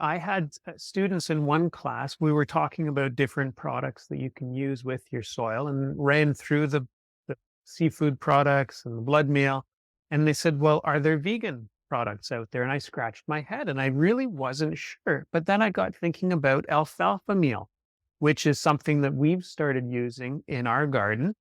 I had students in one class. We were talking about different products that you can use with your soil and ran through the seafood products and the blood meal. And they said, well, are there vegan products out there? And I scratched my head and I really wasn't sure. But then I got thinking about alfalfa meal, which is something that we've started using in our garden.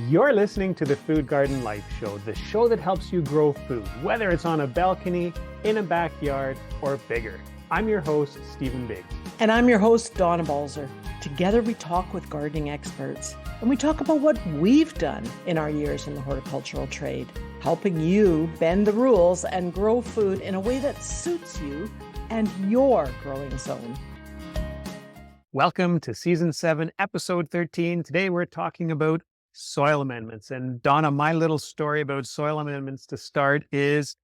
You're listening to the Food Garden Life Show, the show that helps you grow food, whether it's on a balcony, in a backyard, or bigger. I'm your host, Steven Biggs. And I'm your host, Donna Balzer. Together we talk with gardening experts, and we talk about what we've done in our years in the horticultural trade, helping you bend the rules and grow food in a way that suits you and your growing zone. Welcome to Season 7, Episode 13. Today we're talking about soil amendments. And Donna, my little story about soil amendments to start is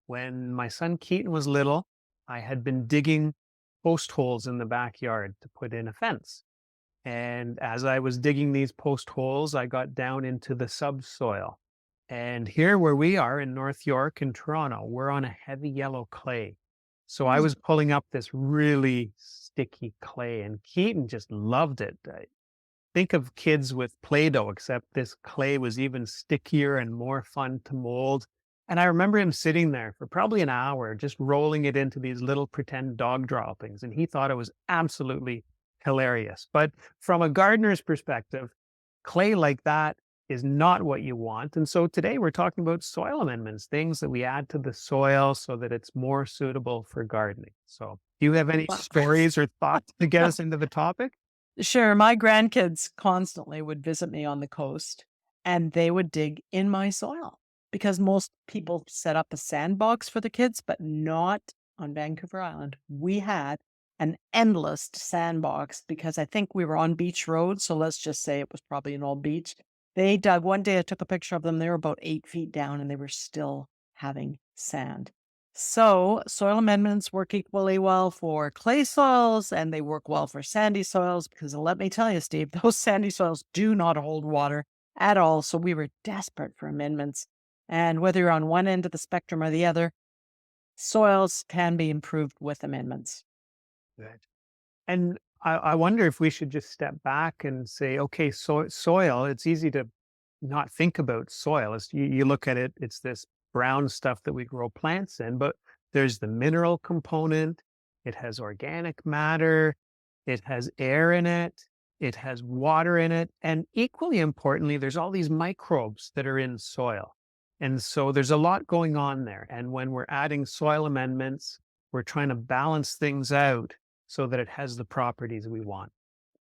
when my son Keaton was little, I had been digging post holes in the backyard to put in a fence. And as I was digging these post holes, I got down into the subsoil. And here where we are in North York in Toronto, we're on a heavy yellow clay. So I was pulling up this really sticky clay and Keaton just loved it. Think of kids with Play-Doh, except this clay was even stickier and more fun to mold. And I remember him sitting there for probably an hour, just rolling it into these little pretend dog droppings. And he thought it was absolutely hilarious. But from a gardener's perspective, clay like that is not what you want. And so today we're talking about soil amendments, things that we add to the soil so that it's more suitable for gardening. So do you have any Wow. stories or thoughts to get us into the topic? Sure, my grandkids constantly would visit me on the coast, and they would dig in my soil because most people set up a sandbox for the kids, but not on Vancouver Island. We had an endless sandbox because I think we were on Beach Road, so let's just say it was probably an old beach. They dug one day, I took a picture of them. They were about 8 feet down and they were still having sand. So soil amendments work equally well for clay soils and they work well for sandy soils because let me tell you, Steve, those sandy soils do not hold water at all. So we were desperate for amendments. And whether you're on one end of the spectrum or the other, soils can be improved with amendments. Good. And I wonder if we should just step back and say, okay, soil, it's easy to not think about soil. You look at it, it's this brown stuff that we grow plants in, but there's the mineral component. It has organic matter. It has air in it. It has water in it. And equally importantly, there's all these microbes that are in soil. And so there's a lot going on there. And when we're adding soil amendments, we're trying to balance things out so that it has the properties we want.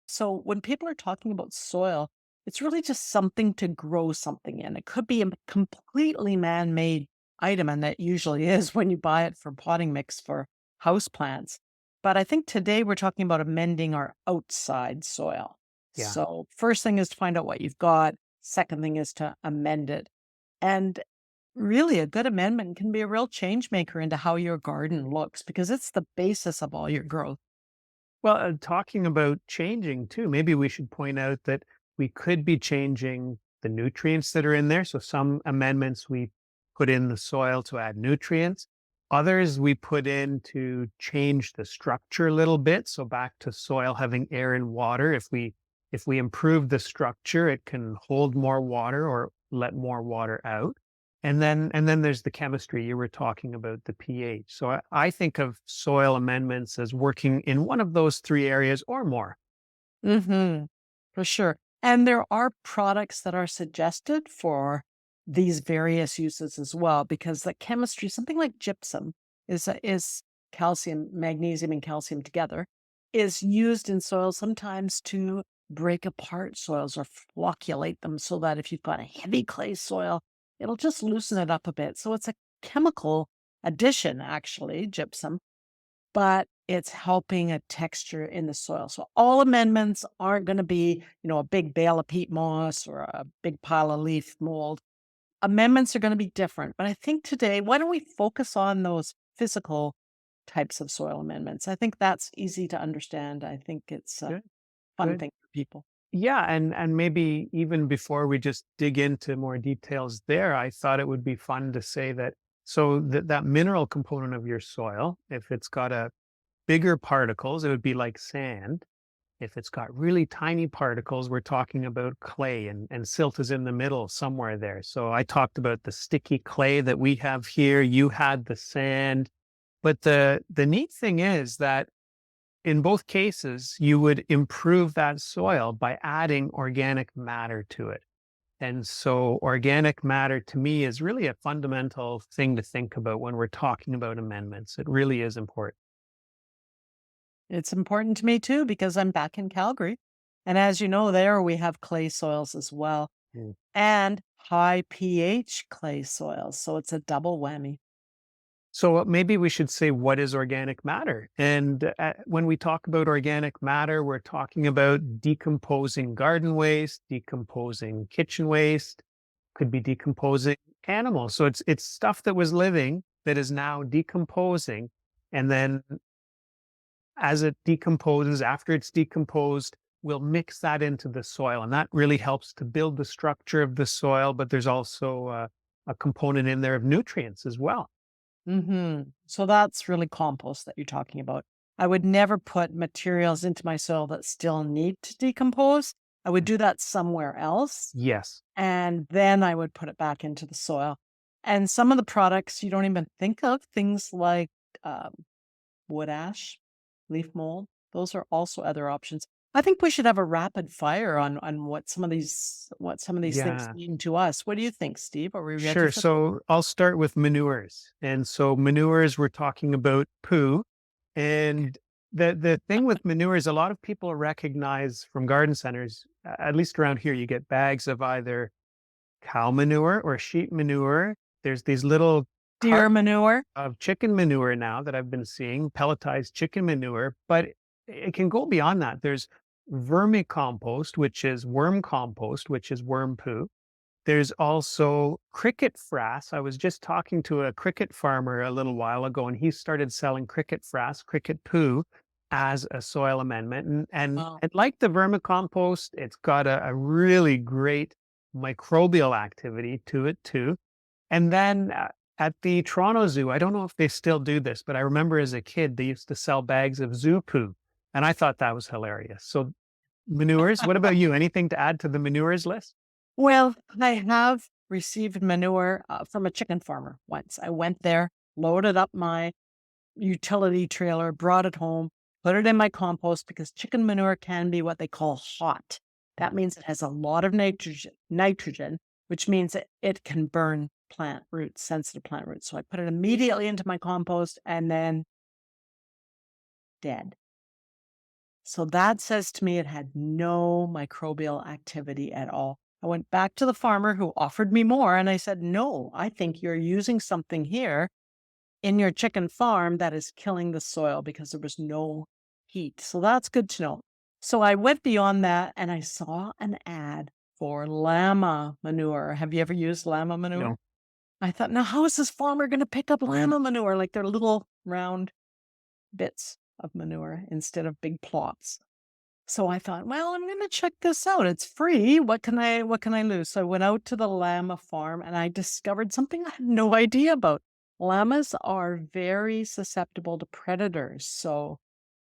So when people are talking about soil, it's really just something to grow something in. It could be a completely man-made item, and that usually is when you buy it for potting mix for house plants. But I think today we're talking about amending our outside soil. Yeah. So first thing is to find out what you've got. Second thing is to amend it. And really a good amendment can be a real change maker into how your garden looks because it's the basis of all your growth. Well, talking about changing too, maybe we should point out that we could be changing the nutrients that are in there. So some amendments we put in the soil to add nutrients. Others we put in to change the structure a little bit. So back to soil having air and water. If we improve the structure, it can hold more water or let more water out. And then there's the chemistry. You were talking about the pH. So I think of soil amendments as working in one of those three areas or more. Mm-hmm. For sure. And there are products that are suggested for these various uses as well, because the chemistry, something like gypsum is calcium, magnesium and calcium together, is used in soils sometimes to break apart soils or flocculate them so that if you've got a heavy clay soil, it'll just loosen it up a bit. So it's a chemical addition, actually, gypsum, but it's helping a texture in the soil. So all amendments aren't going to be, a big bale of peat moss or a big pile of leaf mold. Amendments are going to be different. But I think today, why don't we focus on those physical types of soil amendments? I think that's easy to understand. I think it's a Good, fun good. thing for people. Yeah, and maybe even before we just dig into more details there, I thought it would be fun to say that so that mineral component of your soil, if it's got a bigger particles, it would be like sand. If it's got really tiny particles, we're talking about clay, and silt is in the middle somewhere there. So I talked about the sticky clay that we have here. You had the sand. But the neat thing is that in both cases, you would improve that soil by adding organic matter to it. And so organic matter to me is really a fundamental thing to think about when we're talking about amendments. It really is important. It's important to me too because I'm back in Calgary. And as you know, there we have clay soils as well Mm. and high pH clay soils. So it's a double whammy. So maybe we should say, what is organic matter? And when we talk about organic matter, we're talking about decomposing garden waste, decomposing kitchen waste, could be decomposing animals. So it's stuff that was living that is now decomposing. And then as it decomposes, after it's decomposed, we'll mix that into the soil. And that really helps to build the structure of the soil. But there's also a component in there of nutrients as well. So that's really compost that you're talking about. I would never put materials into my soil that still need to decompose. I would do that somewhere else. Yes. And then I would put it back into the soil. And some of the products you don't even think of, things like um, wood ash, leaf mold, those are also other options. I think we should have a rapid fire on what some of these things Yeah. mean to us. What do you think, Steve? Are we ready Sure. for this? So I'll start with manures. And so manures, we're talking about poo. And the thing with manures, a lot of people recognize from garden centers, at least around here, you get bags of either cow manure or sheep manure. There's these little Deer carts manure? of chicken manure now that I've been seeing, pelletized chicken manure, but it can go beyond that. There's vermicompost, which is worm compost, which is worm poo. There's also cricket frass. I was just talking to a cricket farmer a little while ago, and he started selling cricket frass, cricket poo, as a soil amendment. And like the vermicompost, it's got a really great microbial activity to it too. And then at the Toronto Zoo, I don't know if they still do this, but I remember as a kid, they used to sell bags of zoo poo. And I thought that was hilarious. So manures, what about you? Anything to add to the manures list? Well, I have received manure from a chicken farmer once. I went there, loaded up my utility trailer, brought it home, put it in my compost because chicken manure can be what they call hot. That means it has a lot of nitrogen, which means it can burn plant roots, sensitive plant roots. So I put it immediately into my compost and then dead. So that says to me it had no microbial activity at all. I went back to the farmer who offered me more and I said, no, I think you're using something here in your chicken farm that is killing the soil because there was no heat. So that's good to know. So I went beyond that and I saw an ad for llama manure. Have you ever used llama manure? No. I thought, now how is this farmer going to pick up llama manure? Like they're little round bits of manure instead of big plots. So I thought, well, I'm going to check this out. It's free. What can I lose? So I went out to the llama farm and I discovered something I had no idea about. Llamas are very susceptible to predators. So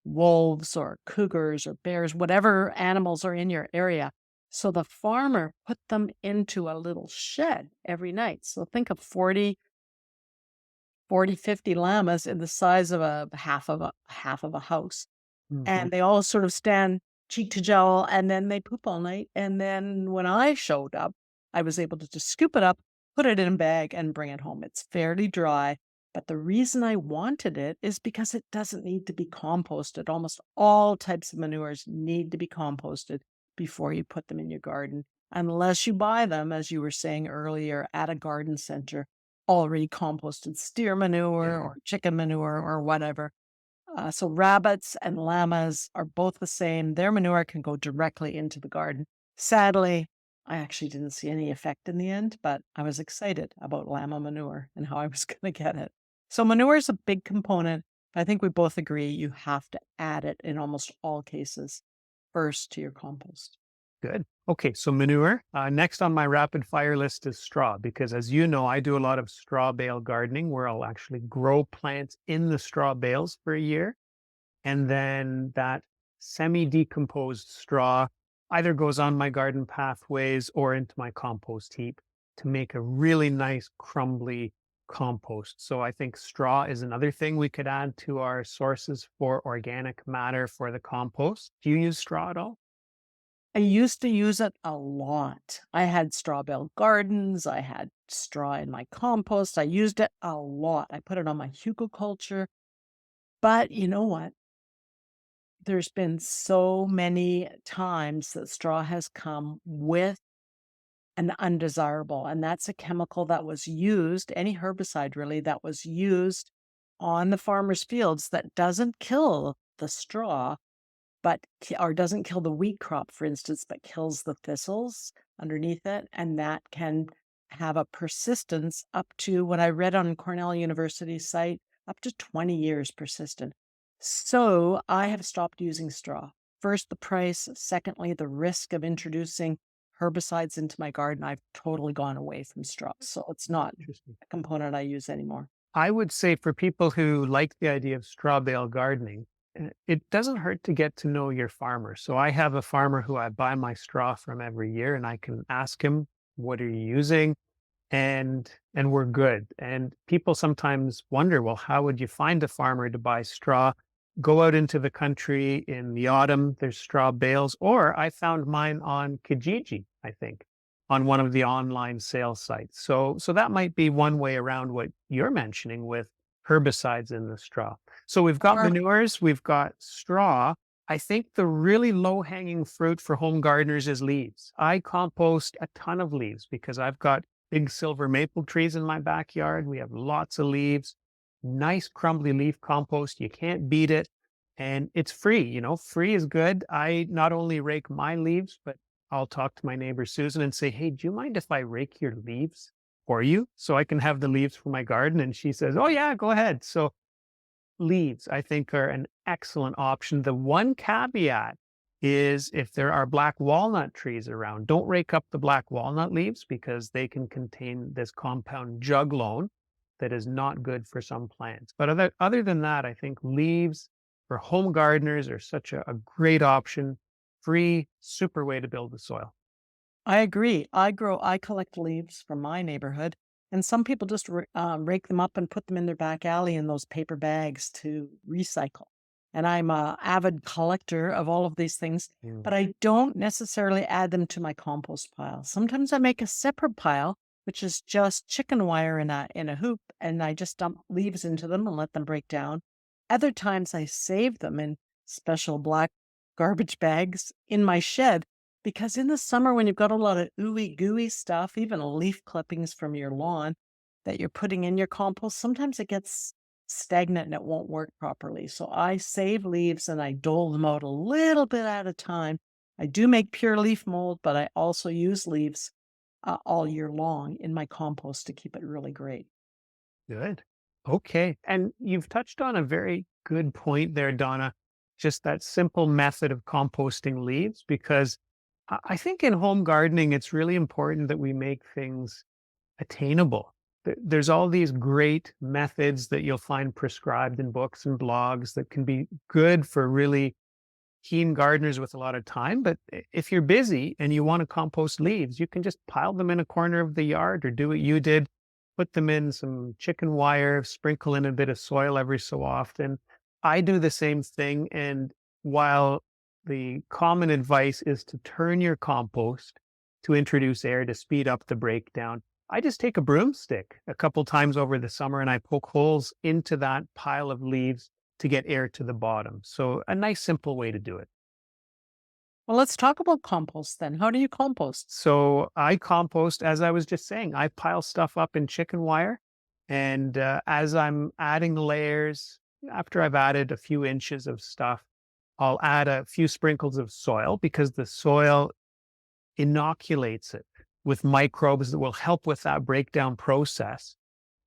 wolves or cougars or bears, whatever animals are in your area. So the farmer put them into a little shed every night. So think of 50 llamas in the size of a half of a house. Mhm. And they all sort of stand cheek to jowl, and then they poop all night, and then when I showed up, I was able to just scoop it up, put it in a bag, and bring it home. It's fairly dry, but the reason I wanted it is because it doesn't need to be composted. Almost all types of manures need to be composted before you put them in your garden, unless you buy them, as you were saying earlier, at a garden center, already composted steer manure Yeah. or chicken manure or whatever. So rabbits and llamas are both the same. Their manure can go directly into the garden. Sadly, I actually didn't see any effect in the end, but I was excited about llama manure and how I was going to get it. So manure is a big component. I think we both agree you have to add it in almost all cases first to your compost. Good. Okay, so manure. Next on my rapid fire list is straw, because as you know, I do a lot of straw bale gardening where I'll actually grow plants in the straw bales for a year. And then that semi-decomposed straw either goes on my garden pathways or into my compost heap to make a really nice crumbly compost. So I think straw is another thing we could add to our sources for organic matter for the compost. Do you use straw at all? I used to use it a lot. I had straw bale gardens. I had straw in my compost. I used it a lot. I put it on my hugelkultur. But you know what? There's been so many times that straw has come with an undesirable, and that's a chemical that was used, any herbicide really, that was used on the farmer's fields that doesn't kill the straw, but or doesn't kill the wheat crop, for instance, but kills the thistles underneath it, and that can have a persistence up to what I read on Cornell University's site, up to 20 years persistent. So I have stopped using straw. First, the price. Secondly, the risk of introducing herbicides into my garden. I've totally gone away from straw. So it's not Interesting. a component I use anymore. I would say for people who like the idea of straw bale gardening, it doesn't hurt to get to know your farmer. So I have a farmer who I buy my straw from every year, and I can ask him, "What are you using?" And we're good. And people sometimes wonder, well, how would you find a farmer to buy straw? Go out into the country in the autumn, there's straw bales, or I found mine on Kijiji, I think, on one of the online sales sites. So that might be one way around what you're mentioning with herbicides in the straw. So we've got Or manures, we've got straw. I think the really low hanging fruit for home gardeners is leaves. I compost a ton of leaves because I've got big silver maple trees in my backyard. We have lots of leaves, nice crumbly leaf compost. You can't beat it. And it's free, free is good. I not only rake my leaves, but I'll talk to my neighbor Susan and say, "Hey, do you mind if I rake your leaves for you so I can have the leaves for my garden?" And she says, "Oh, yeah, go ahead." So leaves, I think, are an excellent option. The one caveat is if there are black walnut trees around, don't rake up the black walnut leaves because they can contain this compound juglone that is not good for some plants. But other than that, I think leaves for home gardeners are such a great option. Free, super way to build the soil. I agree. I collect leaves from my neighborhood, and some people just rake them up and put them in their back alley in those paper bags to recycle. And I'm a avid collector of all of these things, Mm. but I don't necessarily add them to my compost pile. Sometimes I make a separate pile, which is just chicken wire in a hoop, and I just dump leaves into them and let them break down. Other times I save them in special black garbage bags in my shed because in the summer, when you've got a lot of ooey gooey stuff, even leaf clippings from your lawn that you're putting in your compost, sometimes it gets stagnant and it won't work properly. So I save leaves and I dole them out a little bit at a time. I do make pure leaf mold, but I also use leaves all year long in my compost to keep it really great. Good. Okay. And you've touched on a very good point there, Donna. Just that simple method of composting leaves, because I think in home gardening, it's really important that we make things attainable. There's all these great methods that you'll find prescribed in books and blogs that can be good for really keen gardeners with a lot of time. But if you're busy and you want to compost leaves, you can just pile them in a corner of the yard or do what you did, put them in some chicken wire, sprinkle in a bit of soil every so often. I do the same thing. And while the common advice is to turn your compost to introduce air to speed up the breakdown, I just take a broomstick a couple times over the summer and I poke holes into that pile of leaves to get air to the bottom. So a nice simple way to do it. Well, let's talk about compost then. How do you compost? So I compost, as I was just saying, I pile stuff up in chicken wire. And as I'm adding layers, after I've added a few inches of stuff, I'll add a few sprinkles of soil because the soil inoculates it with microbes that will help with that breakdown process.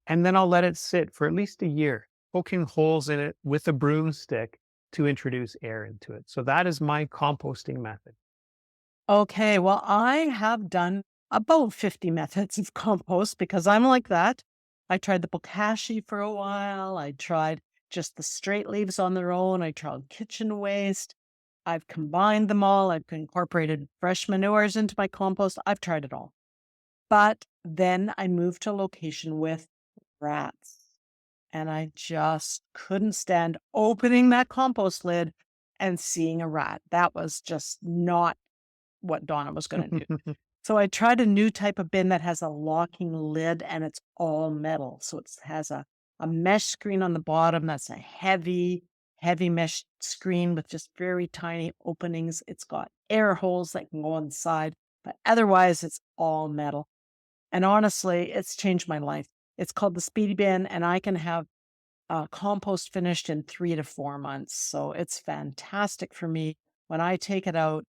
And then I'll let it sit for at least a year, poking holes in it with a broomstick to introduce air into it. So that is my composting method. Okay, well, I have done about 50 methods of compost because I'm like that. I tried the bokashi for a while. I tried just the straight leaves on their own. I tried kitchen waste. I've combined them all. I've incorporated fresh manures into my compost. I've tried it all. But then I moved to a location with rats, and I just couldn't stand opening that compost lid and seeing a rat. That was just not what Donna was gonna do. So I tried a new type of bin that has a locking lid and it's all metal. So it has a mesh screen on the bottom that's a heavy, heavy mesh screen with just very tiny openings. It's got air holes that can go inside, but otherwise it's all metal. And honestly, it's changed my life. It's called the Speedy Bin, and I can have compost finished in 3 to 4 months. So it's fantastic for me. When I take it out,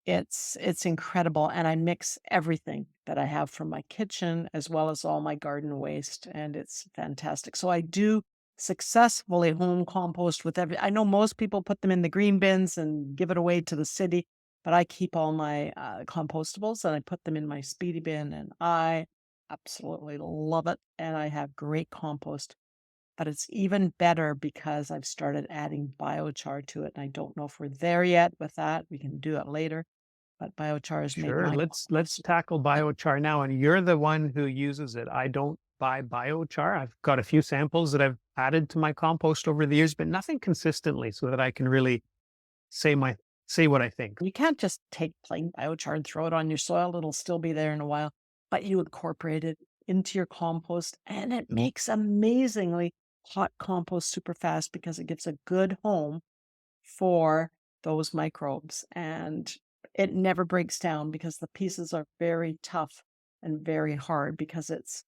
it's incredible, and I mix everything that I have from my kitchen as well as all my garden waste, and it's fantastic. So I do successfully home compost with I know most people put them in the green bins and give it away to the city, but I keep all my compostables and I put them in my Speedy Bin, and I absolutely love it, and I have great compost. But it's even better because I've started adding biochar to it, and I don't know if we're there yet with that. We can do it later, but biochar has made Sure, my let's compost tackle biochar now, and you're the one who uses it. I don't buy biochar. I've got a few samples that I've added to my compost over the years, but nothing consistently so that I can really say my say what I think. You can't just take plain biochar and throw it on your soil. It'll still be there in a while, but you incorporate it into your compost and it makes amazingly hot compost super fast because it gives a good home for those microbes and it never breaks down because the pieces are very tough and very hard because it's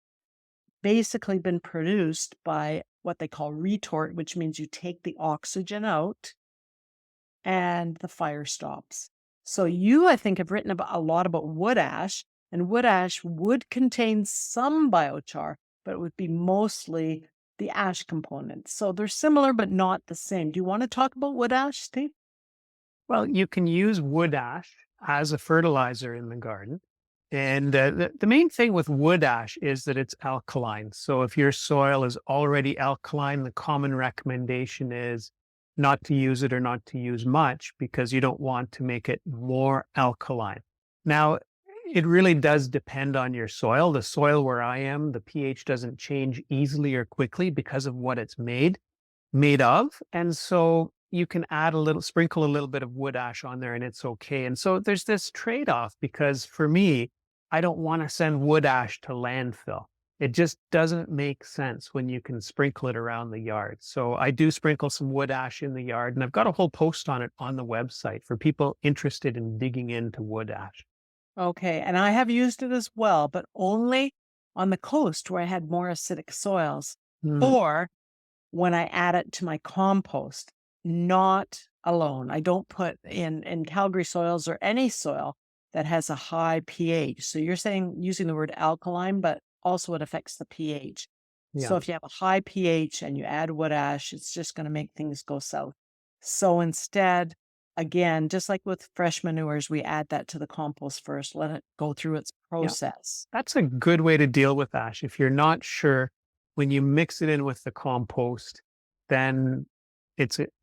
basically been produced by what they call retort, which means you take the oxygen out and the fire stops. So you, I think, have written about a lot about wood ash, and wood ash would contain some biochar, but it would be mostly the ash component. So they're similar, but not the same. Do you want to talk about wood ash, Steve? Well, you can use wood ash as a fertilizer in the garden. And the main thing with wood ash is that it's alkaline. So if your soil is already alkaline, the common recommendation is not to use it or not to use much because you don't want to make it more alkaline. Now, it really does depend on your soil. The soil where I am, the pH doesn't change easily or quickly because of what it's made of. And so you can add a little, sprinkle a little bit of wood ash on there and it's okay. And so there's this trade off because for me, I don't want to send wood ash to landfill. It just doesn't make sense when you can sprinkle it around the yard. So I do sprinkle some wood ash in the yard, and I've got a whole post on it on the website for people interested in digging into wood ash. Okay, and I have used it as well, but only on the coast where I had more acidic soils, Mm, or when I add it to my compost, not alone. I don't put in Calgary soils or any soil that has a high pH. So you're saying using the word alkaline, but also it affects the pH. yeah. So if you have a high pH and you add wood ash, it's just going to make things go south. So instead, again, just like with fresh manures, we add that to the compost first, let it go through its Yeah. process. That's a good way to deal with ash. If you're not sure, when you mix it in with the compost, then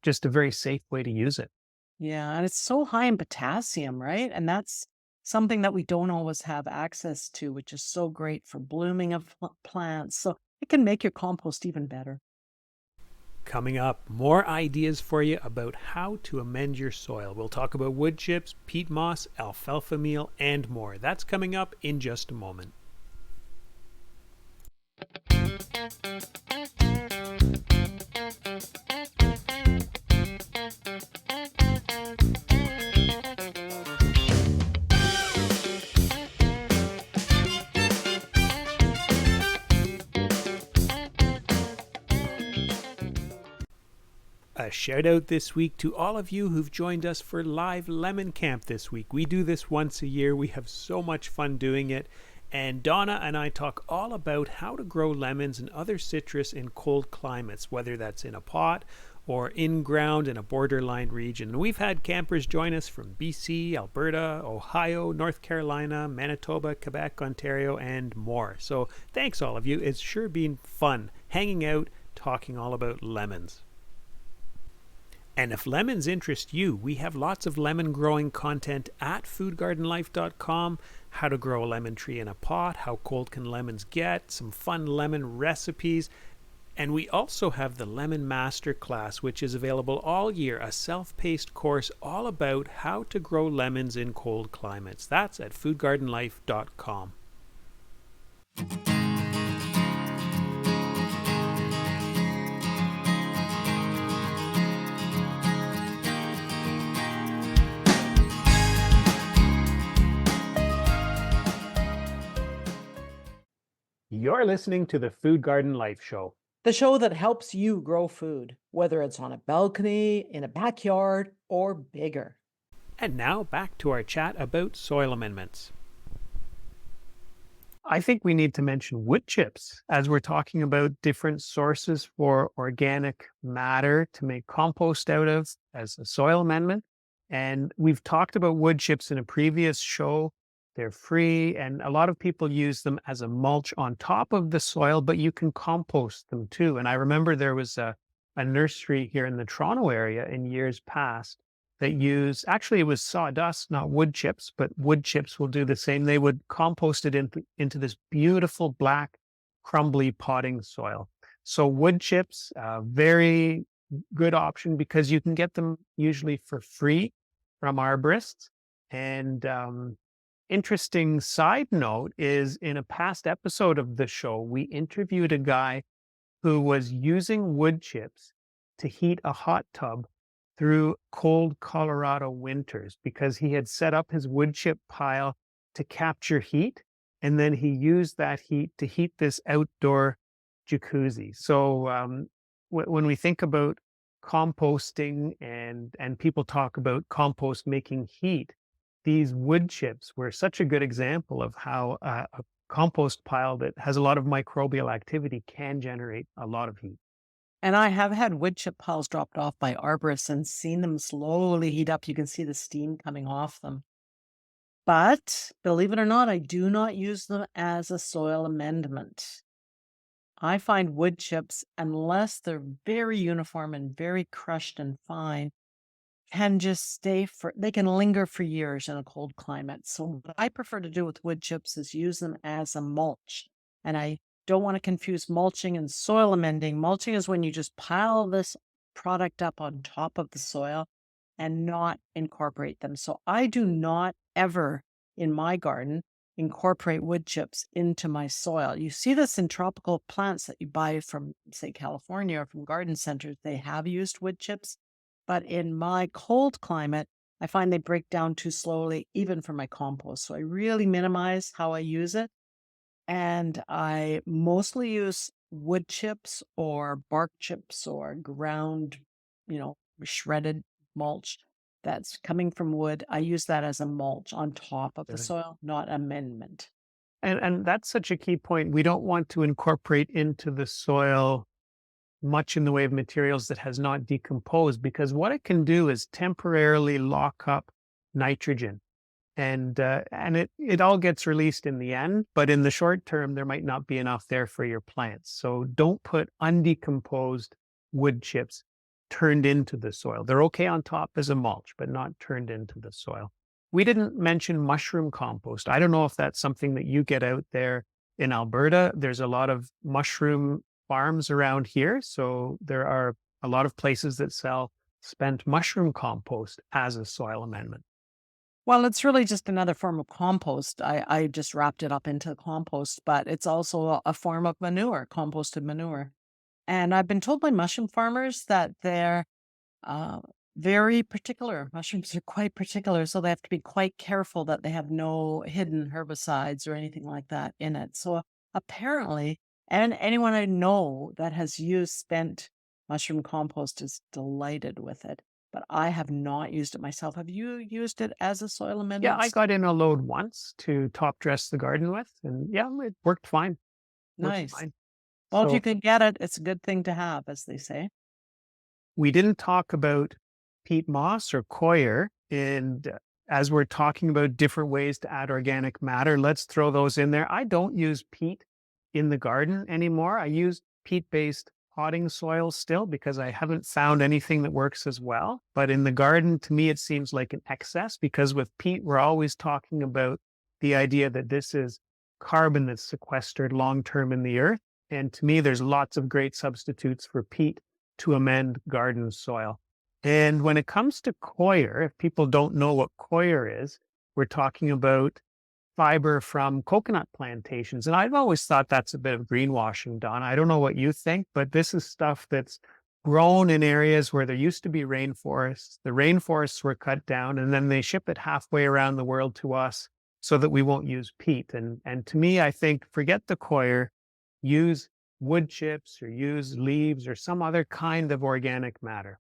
just a very safe way to use it. Yeah, and it's so high in potassium, right? And that's something that we don't always have access to, which is so great for blooming of plants. So it can make your compost even better. Coming up, more ideas for you about how to amend your soil. We'll talk about wood chips, peat moss, alfalfa meal, and more. That's coming up in just a moment. A shout out this week to all of you who've joined us for live lemon camp this week. We do this once a year. We have so much fun doing it. And Donna and I talk all about how to grow lemons and other citrus in cold climates, whether that's in a pot or in ground in a borderline region. We've had campers join us from BC, Alberta, Ohio, North Carolina, Manitoba, Quebec, Ontario, and more. So thanks all of you. It's sure been fun hanging out, talking all about lemons. And if lemons interest you, we have lots of lemon growing content at foodgardenlife.com. How to grow a lemon tree in a pot, how cold can lemons get, some fun lemon recipes. And we also have the Lemon Masterclass, which is available all year, a self-paced course all about how to grow lemons in cold climates. That's at foodgardenlife.com. You're listening to the Food Garden Life Show. The show that helps you grow food, whether it's on a balcony, in a backyard, or bigger. And now back to our chat about soil amendments. I think we need to mention wood chips as we're talking about different sources for organic matter to make compost out of as a soil amendment. And we've talked about wood chips in a previous show. They're free, and a lot of people use them as a mulch on top of the soil, but you can compost them too. And I remember there was a nursery here in the Toronto area in years past that used, actually it was sawdust, not wood chips, but wood chips will do the same. They would compost it into this beautiful black, crumbly potting soil. So wood chips, very good option because you can get them usually for free from arborists. And interesting side note is in a past episode of the show, we interviewed a guy who was using wood chips to heat a hot tub through cold Colorado winters because he had set up his wood chip pile to capture heat. And then he used that heat to heat this outdoor jacuzzi. So when we think about composting and people talk about compost making heat, these wood chips were such a good example of how a compost pile that has a lot of microbial activity can generate a lot of heat. And I have had wood chip piles dropped off by arborists and seen them slowly heat up. You can see the steam coming off them. But believe it or not, I do not use them as a soil amendment. I find wood chips, unless they're very uniform and very crushed and fine, can just they can linger for years in a cold climate. So what I prefer to do with wood chips is use them as a mulch. And I don't want to confuse mulching and soil amending. Mulching is when you just pile this product up on top of the soil and not incorporate them. So I do not ever in my garden incorporate wood chips into my soil. You see this in tropical plants that you buy from, say, California or from garden centers. They have used wood chips. But in my cold climate, I find they break down too slowly, even for my compost. So I really minimize how I use it. And I mostly use wood chips or bark chips or ground, shredded mulch that's coming from wood. I use that as a mulch on top of the soil, not amendment. And that's such a key point. We don't want to incorporate into the soil much in the way of materials that has not decomposed, because what it can do is temporarily lock up nitrogen. And it all gets released in the end, but in the short term, there might not be enough there for your plants. So don't put undecomposed wood chips turned into the soil. They're okay on top as a mulch, but not turned into the soil. We didn't mention mushroom compost. I don't know if that's something that you get out there in Alberta. There's a lot of mushroom farms around here. So there are a lot of places that sell spent mushroom compost as a soil amendment. Well, it's really just another form of compost. I just wrapped it up into compost, but it's also a form of manure, composted manure. And I've been told by mushroom farmers that they're very particular. Mushrooms are quite particular, so they have to be quite careful that they have no hidden herbicides or anything like that in it. So apparently, and anyone I know that has used spent mushroom compost is delighted with it. But I have not used it myself. Have you used it as a soil amendment? Yeah, I got in a load once to top dress the garden with, and yeah, it worked fine. Worked Nice. fine. Well, if So you can get it, it's a good thing to have, as they say. we didn't talk about peat moss or coir. And as we're talking about different ways to add organic matter, let's throw those in there. I don't use peat in the garden anymore. I use peat based potting soil still because I haven't found anything that works as well. But in the garden, to me, it seems like an excess because with peat, we're always talking about the idea that this is carbon that's sequestered long term in the earth. And to me, there's lots of great substitutes for peat to amend garden soil. And when it comes to coir, if people don't know what coir is, we're talking about fiber from coconut plantations. And I've always thought that's a bit of greenwashing, Donna. I don't know what you think, but this is stuff that's grown in areas where there used to be rainforests. The rainforests were cut down and then they ship it halfway around the world to us so that we won't use peat. And to me, I think forget the coir, use wood chips or use leaves or some other kind of organic matter.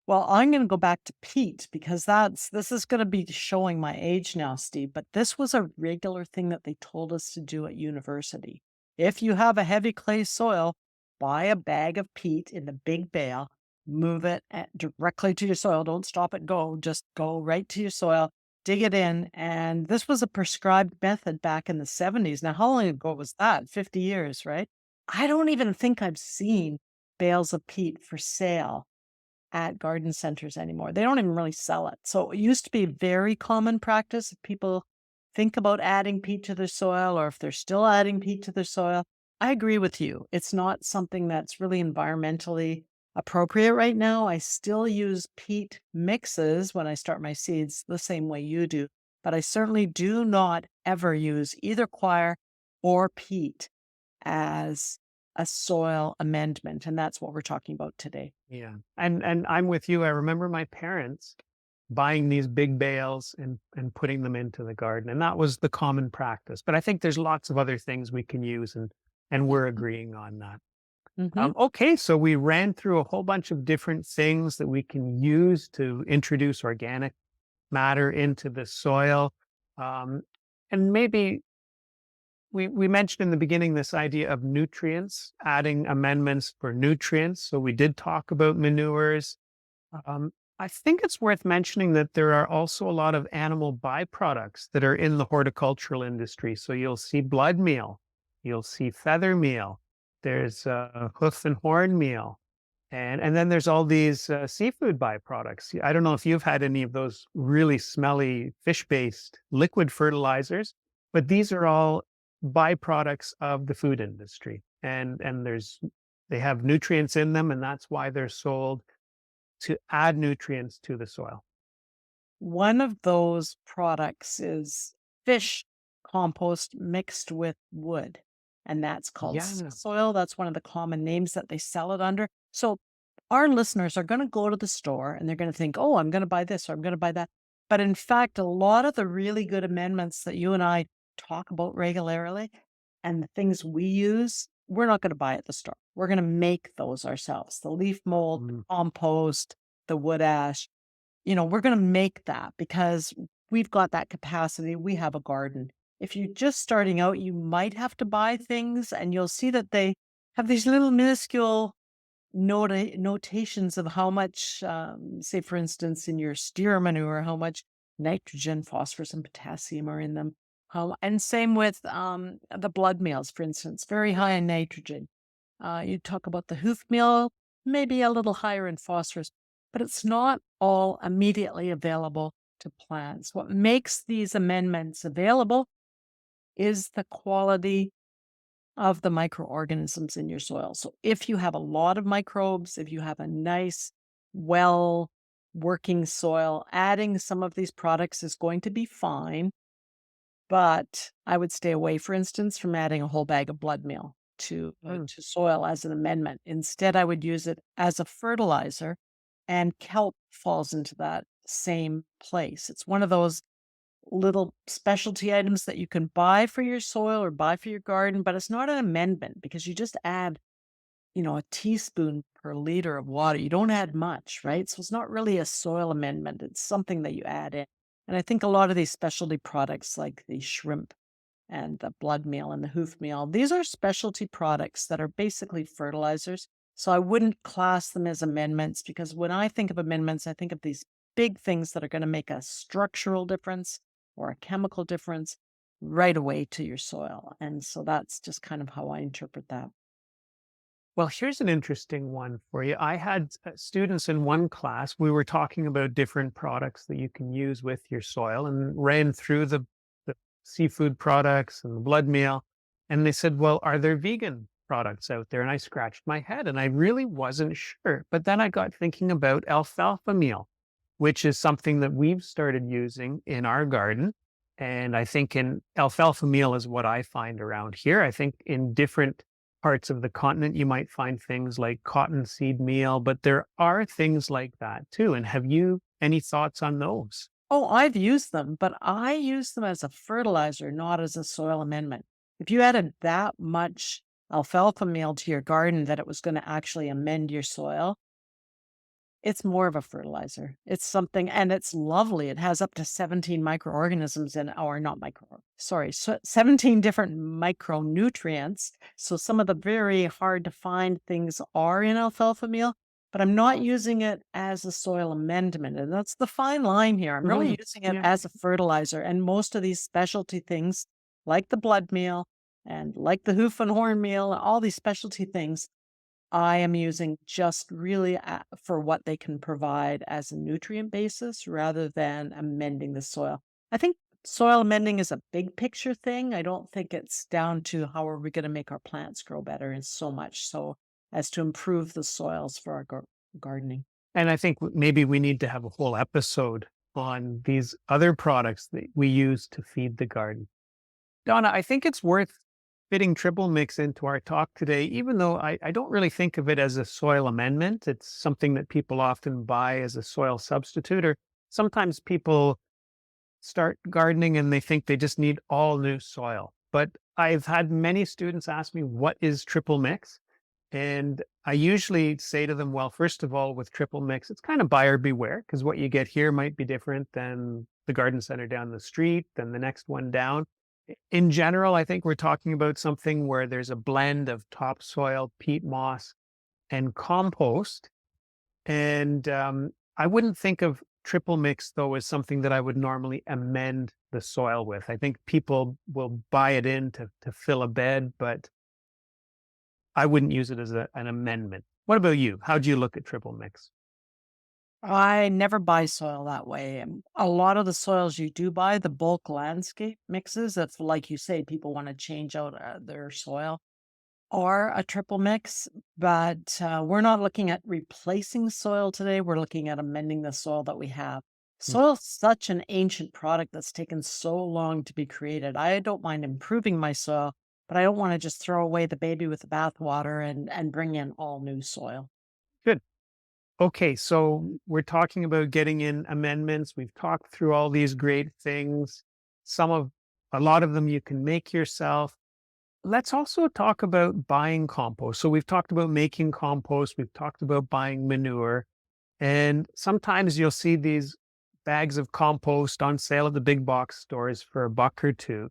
Well, I'm going to go back to peat because this is going to be showing my age now, Steve, but this was a regular thing that they told us to do at university. If you have a heavy clay soil, buy a bag of peat in the big bale, move it directly to your soil. Don't stop it, go. Just go right to your soil, dig it in. And this was a prescribed method back in the 70s. Now, how long ago was that? 50 years, right? I don't even think I've seen bales of peat for sale at garden centers anymore. They don't even really sell it. So it used to be very common practice if people think about adding peat to their soil or if they're still adding peat to their soil. I agree with you. It's not something that's really environmentally appropriate right now. I still use peat mixes when I start my seeds the same way you do, but I certainly do not ever use either coir or peat as a soil amendment. And that's what we're talking about today. Yeah. And I'm with you. I remember my parents buying these big bales and putting them into the garden. And that was the common practice. But I think there's lots of other things we can use and we're agreeing on that. Mhm. Okay, so we ran through a whole bunch of different things that we can use to introduce organic matter into the soil. Um, and maybe we mentioned in the beginning this idea of nutrients, adding amendments for nutrients. So we did talk about manures. Um, I think it's worth mentioning that there are also a lot of animal byproducts that are in the horticultural industry. So you'll see blood meal, you'll see feather meal, there's hoof and horn meal, and then there's all these seafood byproducts. I don't know if you've had any of those really smelly fish-based liquid fertilizers, but these are all byproducts of the food industry, and they have nutrients in them, and that's why they're sold to add nutrients to the soil. One of those products is fish compost mixed with wood, and that's called Yeah. soil. That's one of the common names that they sell it under. So our listeners are going to go to the store and they're going to think, oh, I'm going to buy this or I'm going to buy that. But in fact, a lot of the really good amendments that you and I talk about regularly and the things we use, we're not going to buy at the store. We're going to make those ourselves. The leaf mold, the Mm. compost, the wood ash, we're going to make that because we've got that capacity. We have a garden. If you're just starting out, you might have to buy things and you'll see that they have these little minuscule notations of how much, say, for instance, in your steer manure, how much nitrogen, phosphorus, and potassium are in them. And same with the blood meals, for instance, very high in nitrogen. You talk about the hoof meal, maybe a little higher in phosphorus, but it's not all immediately available to plants. What makes these amendments available is the quality of the microorganisms in your soil. So if you have a lot of microbes, if you have a nice, well working soil, adding some of these products is going to be fine. But I would stay away, for instance, from adding a whole bag of blood meal Mm. to soil as an amendment. Instead, I would use it as a fertilizer, and kelp falls into that same place. It's one of those little specialty items that you can buy for your soil or buy for your garden, but it's not an amendment because you just add, a teaspoon per liter of water. You don't add much, right? So it's not really a soil amendment. It's something that you add in. And I think a lot of these specialty products like the shrimp and the blood meal and the hoof meal, these are specialty products that are basically fertilizers. So I wouldn't class them as amendments because when I think of amendments, I think of these big things that are going to make a structural difference or a chemical difference right away to your soil. And so that's just kind of how I interpret that. Well, here's an interesting one for you. I had students in one class. We were talking about different products that you can use with your soil and ran through the seafood products and the blood meal. And they said, well, are there vegan products out there? And I scratched my head and I really wasn't sure. But then I got thinking about alfalfa meal, which is something that we've started using in our garden. And I think in alfalfa meal is what I find around here. I think in different parts of the continent, you might find things like cottonseed meal, but there are things like that too. And have you any thoughts on those? Oh, I've used them, but I use them as a fertilizer, not as a soil amendment. If you added that much alfalfa meal to your garden that it was going to actually amend your soil, it's more of a fertilizer. It's something, and it's lovely. It has up to 17 microorganisms in, or not micro, sorry, 17 different micronutrients. So some of the very hard to find things are in alfalfa meal, but I'm not using it as a soil amendment. And that's the fine line here. I'm really Mhm. using it Yeah. as a fertilizer. And most of these specialty things, like the blood meal and like the hoof and horn meal, all these specialty things, I am using just really for what they can provide as a nutrient basis rather than amending the soil. I think soil amending is a big picture thing. I don't think it's down to how are we going to make our plants grow better and so much so as to improve the soils for our gardening. And I think maybe we need to have a whole episode on these other products that we use to feed the garden. Donna, I think it's worth fitting triple mix into our talk today, even though I don't really think of it as a soil amendment. It's something that people often buy as a soil substitute, or sometimes people start gardening and they think they just need all new soil. But I've had many students ask me, what is triple mix? And I usually say to them, well, first of all, with triple mix, it's kind of buyer beware because what you get here might be different than the garden center down the street, than the next one down. In general, I think we're talking about something where there's a blend of topsoil, peat moss, and compost. And I wouldn't think of triple mix, though, as something that I would normally amend the soil with. I think people will buy it in to fill a bed, but I wouldn't use it as an amendment. What about you? How do you look at triple mix? I never buy soil that way. A lot of the soils you do buy, the bulk landscape mixes, if, like you say, people want to change out their soil, are a triple mix, but we're not looking at replacing soil today. We're looking at amending the soil that we have. Mm. Soil's such an ancient product that's taken so long to be created. I don't mind improving my soil, but I don't want to just throw away the baby with the bathwater and bring in all new soil. Good. Okay, so we're talking about getting in amendments. We've talked through all these great things. A lot of them you can make yourself. Let's also talk about buying compost. So we've talked about making compost. We've talked about buying manure. And sometimes you'll see these bags of compost on sale at the big box stores for $1 or $2.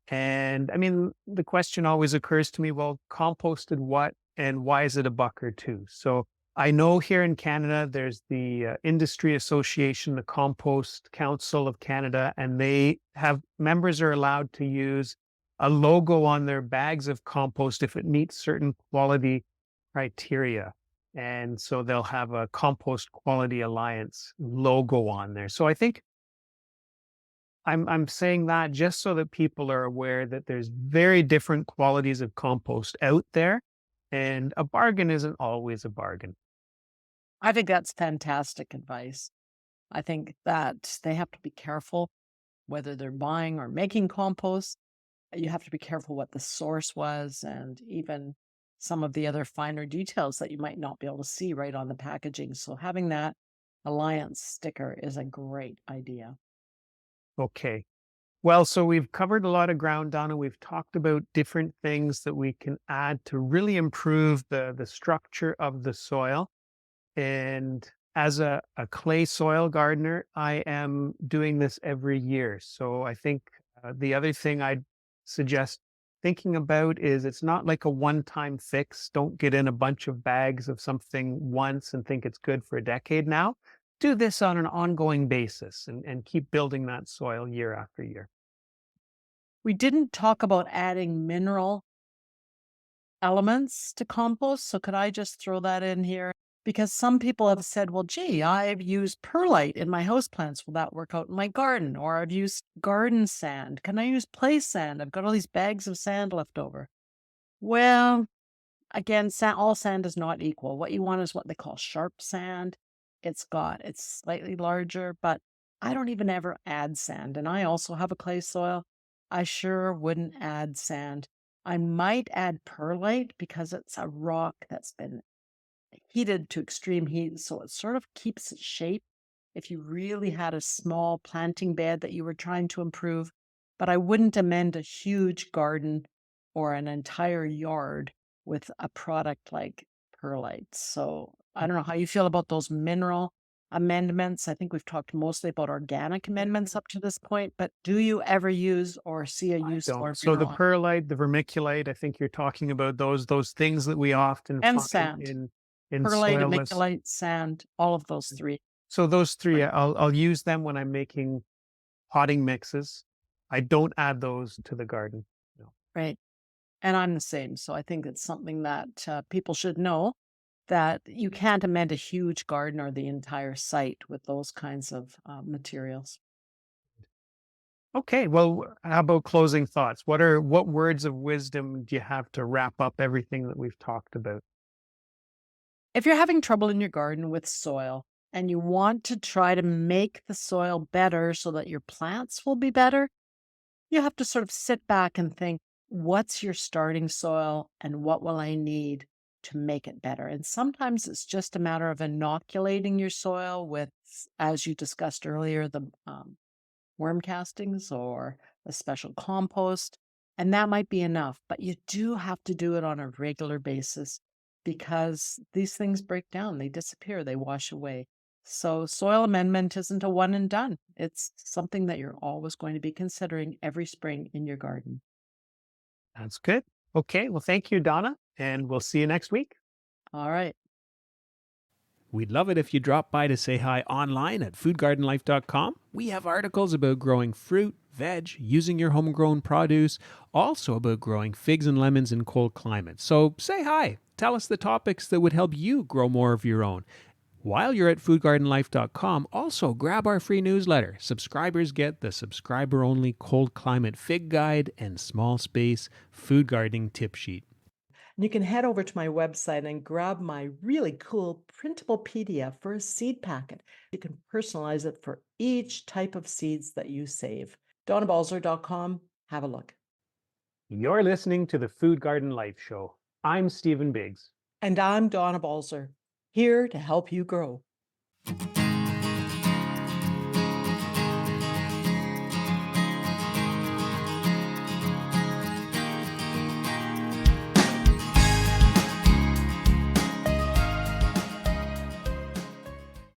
And I mean, the question always occurs to me, well, composted what and why is it $1 or $2? So I know here in Canada, there's the industry association, the Compost Council of Canada, and they have members are allowed to use a logo on their bags of compost if it meets certain quality criteria. And so they'll have a Compost Quality Alliance logo on there. So I think I'm saying that just so that people are aware that there's very different qualities of compost out there, and a bargain isn't always a bargain. I think that's fantastic advice. I think that they have to be careful whether they're buying or making compost. You have to be careful what the source was and even some of the other finer details that you might not be able to see right on the packaging. So having that alliance sticker is a great idea. Okay. Well, so we've covered a lot of ground, Donna. We've talked about different things that we can add to really improve the structure of the soil. And as a clay soil gardener, I am doing this every year. So I think the other thing I'd suggest thinking about is it's not like a one-time fix. Don't get in a bunch of bags of something once and think it's good for a decade now. Do this on an ongoing basis and keep building that soil year after year. We didn't talk about adding mineral elements to compost. So could I just throw that in here? Because some people have said, well, gee, I've used perlite in my houseplants. Will that work out in my garden? Or I've used garden sand. Can I use place sand? I've got all these bags of sand left over. Well, again, all sand is not equal. What you want is what they call sharp sand. It's slightly larger, but I don't even ever add sand. And I also have a clay soil. I sure wouldn't add sand. I might add perlite because it's a rock that's been heated to extreme heat. So it sort of keeps its shape if you really had a small planting bed that you were trying to improve. But I wouldn't amend a huge garden or an entire yard with a product like perlite. So I don't know how you feel about those mineral amendments. I think we've talked mostly about organic amendments up to this point, but do you ever use or see a use for Don't. So the mineral perlite, the vermiculite, I think you're talking about those things that we often and find sand? in Perlite, soilless. amygdalite, sand, all of those three. So those three, Right. I'll use them when I'm making potting mixes. I don't add those to the garden. No. Right. And I'm the same. So I think it's something that people should know that you can't amend a huge garden or the entire site with those kinds of materials. Okay, well, how about closing thoughts? What words of wisdom do you have to wrap up everything that we've talked about? If you're having trouble in your garden with soil and you want to try to make the soil better so that your plants will be better, you have to sort of sit back and think, what's your starting soil and what will I need to make it better? And sometimes it's just a matter of inoculating your soil with, as you discussed earlier, the worm castings or a special compost. And that might be enough, but you do have to do it on a regular basis because these things break down, they disappear, they wash away. So, soil amendment isn't a one and done. It's something that you're always going to be considering every spring in your garden. That's good. Okay, well, thank you, Donna, and we'll see you next week. All right. We'd love it if you drop by to say hi online at foodgardenlife.com. We have articles about growing fruit, veg, using your homegrown produce, also about growing figs and lemons in cold climates. So say hi. Tell us the topics that would help you grow more of your own. While you're at foodgardenlife.com, also grab our free newsletter. Subscribers get the subscriber-only cold climate fig guide and small space food gardening tip sheet. You can head over to my website and grab my really cool printable PDF for a seed packet. You can personalize it for each type of seeds that you save. DonnaBalzer.com. Have a look. You're listening to the Food Garden Life Show. I'm Stephen Biggs. And I'm Donna Balzer, here to help you grow.